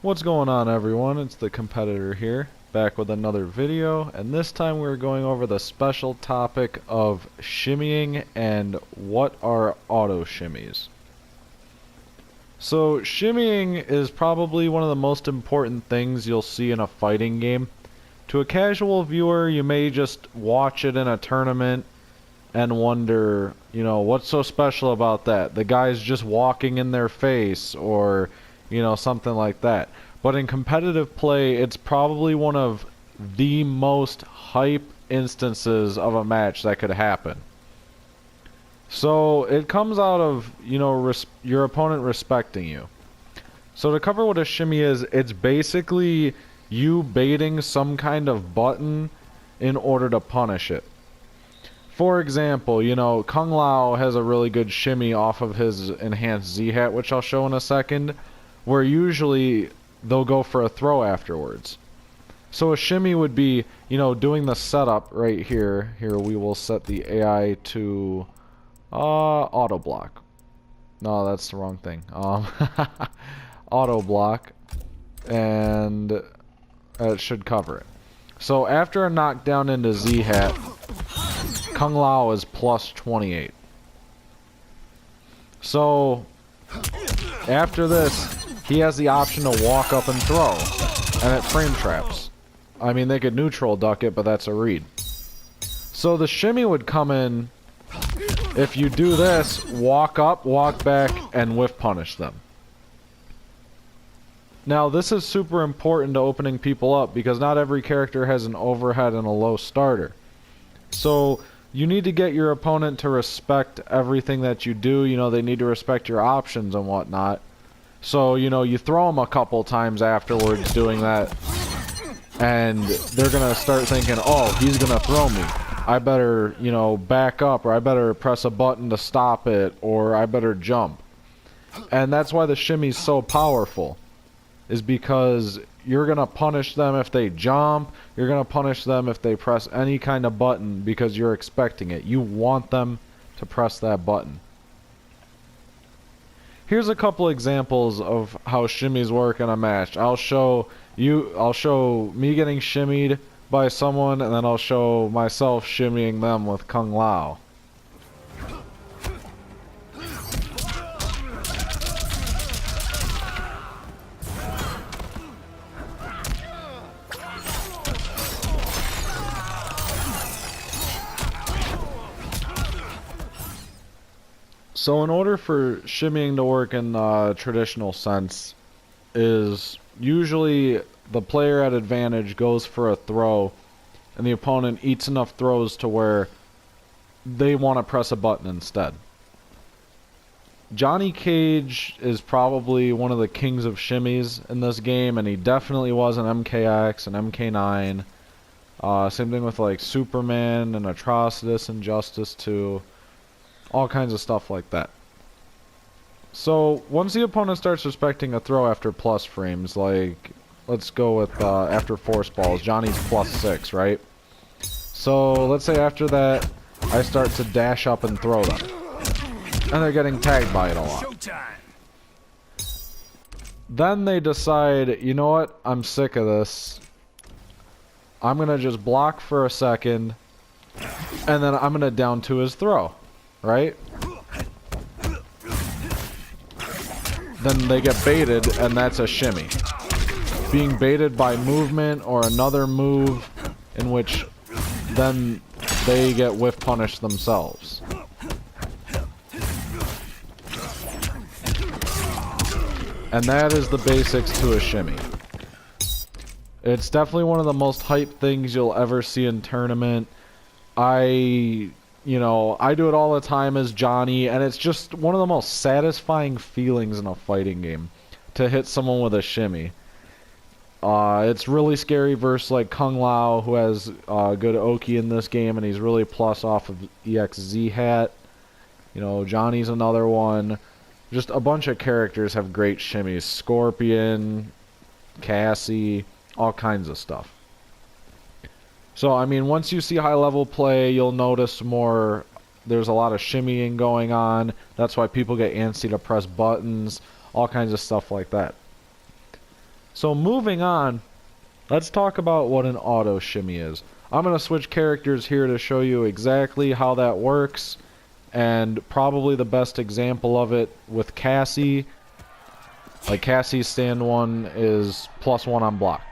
What's going on, everyone? It's the Kompetitor here, back with another video, and this time we're going over the special topic of shimmying and what are auto shimmies. So shimmying is probably one of the most important things you'll see in a fighting game. To a casual viewer, you may just watch it in a tournament and wonder, what's so special about that? The guy's just walking in their face, or something like that. But in competitive play, it's probably one of the most hype instances of a match that could happen. So it comes out of, your opponent respecting you. So to cover what a shimmy is, it's basically you baiting some kind of button in order to punish it. For example, Kung Lao has a really good shimmy off of his enhanced Z-Hat, which I'll show in a second, where usually they'll go for a throw afterwards. So a shimmy would be, doing the setup right here. Here we will set the AI to auto block. No, that's the wrong thing. Auto block, and it should cover it. So after a knockdown into Z-Hat, Kung Lao is plus 28. So after this, he has the option to walk up and throw, and it frame traps. I mean, they could neutral duck it, but that's a read. So the shimmy would come in if you do this, walk up, walk back, and whiff punish them. Now, this is super important to opening people up because not every character has an overhead and a low starter. So you need to get your opponent to respect everything that you do. They need to respect your options and whatnot. So, you throw them a couple times afterwards doing that, and they're going to start thinking, oh, he's going to throw me. I better, back up, or I better press a button to stop it, or I better jump. And that's why the shimmy's so powerful, is because you're going to punish them if they jump, you're going to punish them if they press any kind of button because you're expecting it. You want them to press that button. Here's a couple examples of how shimmies work in a match. I'll show me getting shimmied by someone, and then I'll show myself shimmying them with Kung Lao. So in order for shimmying to work in the traditional sense, is usually the player at advantage goes for a throw, and the opponent eats enough throws to where they want to press a button instead. Johnny Cage is probably one of the kings of shimmies in this game, and he definitely was in MKX and MK9. Same thing with like Superman and Atrocitus and Justice 2. All kinds of stuff like that. So once the opponent starts respecting a throw after plus frames, like let's go with after force balls, Johnny's plus 6, right? So let's say after that I start to dash up and throw them, and they're getting tagged by it a lot. Then they decide, you know what, I'm sick of this. I'm gonna just block for a second, and then I'm gonna down to his throw. Right? Then they get baited, and that's a shimmy. Being baited by movement or another move in which then they get whiff punished themselves. And that is the basics to a shimmy. It's definitely one of the most hype things you'll ever see in tournament. I do it all the time as Johnny, and it's just one of the most satisfying feelings in a fighting game to hit someone with a shimmy. It's really scary versus like Kung Lao, who has good Oki in this game, and he's really plus off of EXZ Hat. Johnny's another one. Just a bunch of characters have great shimmies. Scorpion, Cassie, all kinds of stuff. So, I mean, once you see high-level play, you'll notice there's a lot of shimmying going on. That's why people get antsy to press buttons, all kinds of stuff like that. So moving on, let's talk about what an auto shimmy is. I'm going to switch characters here to show you exactly how that works, and probably the best example of it with Cassie. Like Cassie's stand 1 is +1 on block.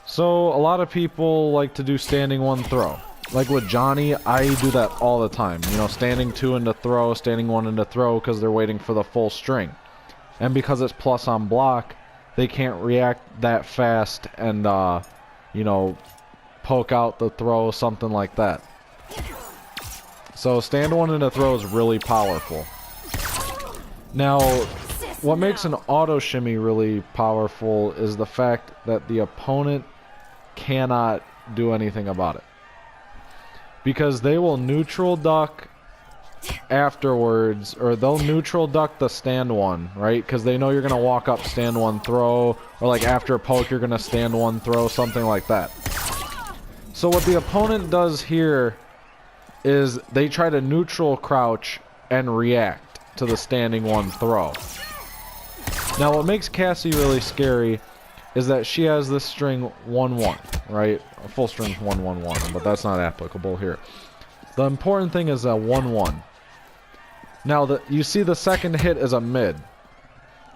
So a lot of people like to do standing 1 throw. Like with Johnny, I do that all the time. You know, standing 2 into throw, standing 1 into throw, because they're waiting for the full string. And because it's plus on block, they can't react that fast and, you know, poke out the throw, something like that. So stand 1 into throw is really powerful. Now, what makes an auto shimmy really powerful is the fact that the opponent cannot do anything about it. Because they will neutral duck afterwards, or they'll neutral duck the stand 1, right? Because they know you're going to walk up stand 1 throw, or like after a poke you're going to stand 1 throw, something like that. So what the opponent does here is they try to neutral crouch and react to the standing 1 throw. Now what makes Cassie really scary is that she has this string 1-1, right? A full string 1-1-1, but that's not applicable here. The important thing is a 1-1. Now you see the second hit is a mid,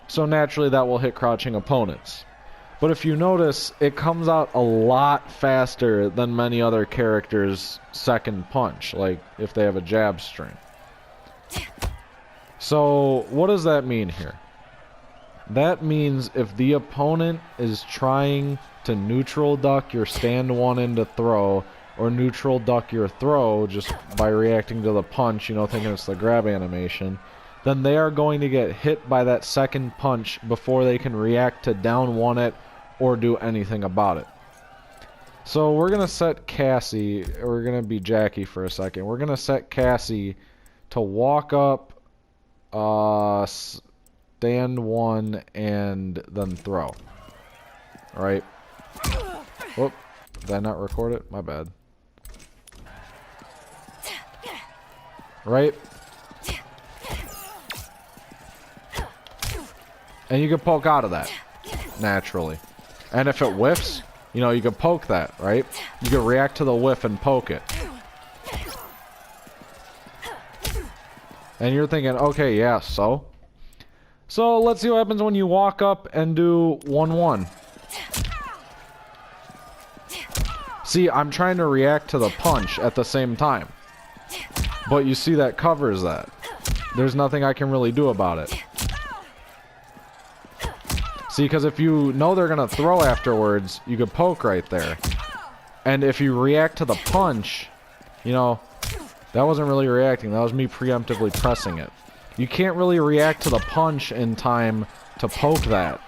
so naturally that will hit crouching opponents. But if you notice, it comes out a lot faster than many other characters' second punch, like if they have a jab string. So what does that mean here? That means if the opponent is trying to neutral duck your stand 1 into throw, or neutral duck your throw just by reacting to the punch, you know, thinking it's the grab animation, then they are going to get hit by that second punch before they can react to down 1 it or do anything about it. So we're going to set Cassie, we're going to be Jackie for a second. We're going to set Cassie to walk up, stand 1, and then throw. Alright. Whoop. Did I not record it? My bad. Right? And you can poke out of that, naturally. And if it whiffs, you know, you can poke that, right? You can react to the whiff and poke it. And you're thinking, okay, yeah, so? So let's see what happens when you walk up and do 1-1. See, I'm trying to react to the punch at the same time. But you see that covers that. There's nothing I can really do about it. See, because if you know they're going to throw afterwards, you could poke right there. And if you react to the punch, you know, that wasn't really reacting. That was me preemptively pressing it. You can't really react to the punch in time to poke that.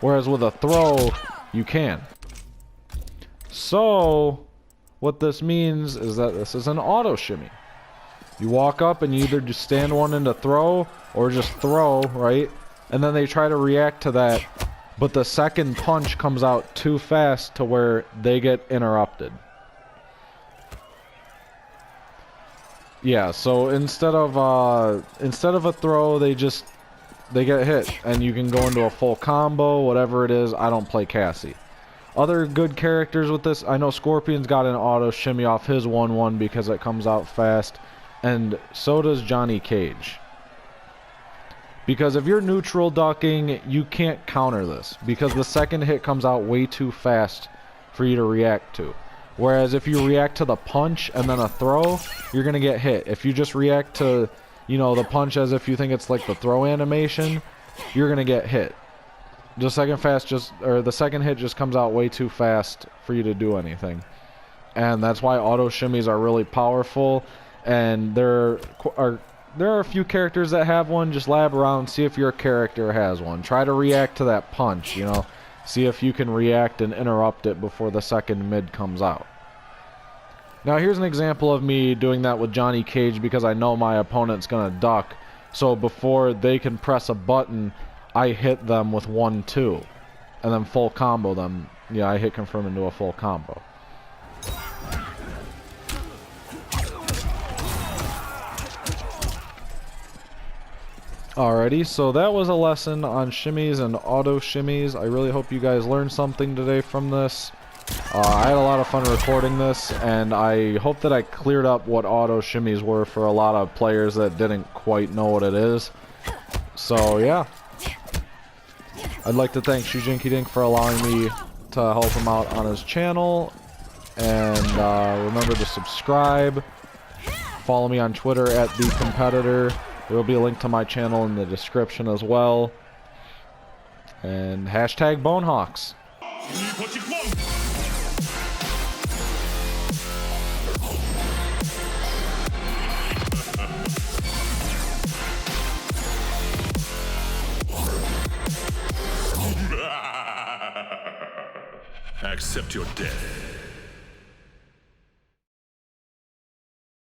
Whereas with a throw, you can. So, what this means is that this is an auto shimmy. You walk up and you either just stand 1 into throw or just throw, right? And then they try to react to that, but the second punch comes out too fast to where they get interrupted. Yeah, so instead of a throw, they get hit, and you can go into a full combo, whatever it is. I don't play Cassie. Other good characters with this, I know Scorpion's got an auto shimmy off his 1-1 because it comes out fast, and so does Johnny Cage. Because if you're neutral ducking, you can't counter this, because the second hit comes out way too fast for you to react to. Whereas if you react to the punch and then a throw, you're going to get hit. If you just react to, you know, the punch as if you think it's like the throw animation, you're going to get hit. The second hit just comes out way too fast for you to do anything. And that's why auto shimmies are really powerful. And there are a few characters that have one. Just lab around, see if your character has one. Try to react to that punch, you know. See if you can react and interrupt it before the second mid comes out. Now here's an example of me doing that with Johnny Cage because I know my opponent's gonna duck. So before they can press a button, I hit them with 1-2. And then full combo them. Yeah, I hit confirm into a full combo. Alrighty, so that was a lesson on shimmies and auto shimmies. I really hope you guys learned something today from this. I had a lot of fun recording this, and I hope that I cleared up what auto shimmies were for a lot of players that didn't quite know what it is. So yeah, I'd like to thank Shujinkydink for allowing me to help him out on his channel, and remember to subscribe. Follow me on Twitter at TheKompetitor. There will be a link to my channel in the description as well. And hashtag Bonehawks. Accept your death.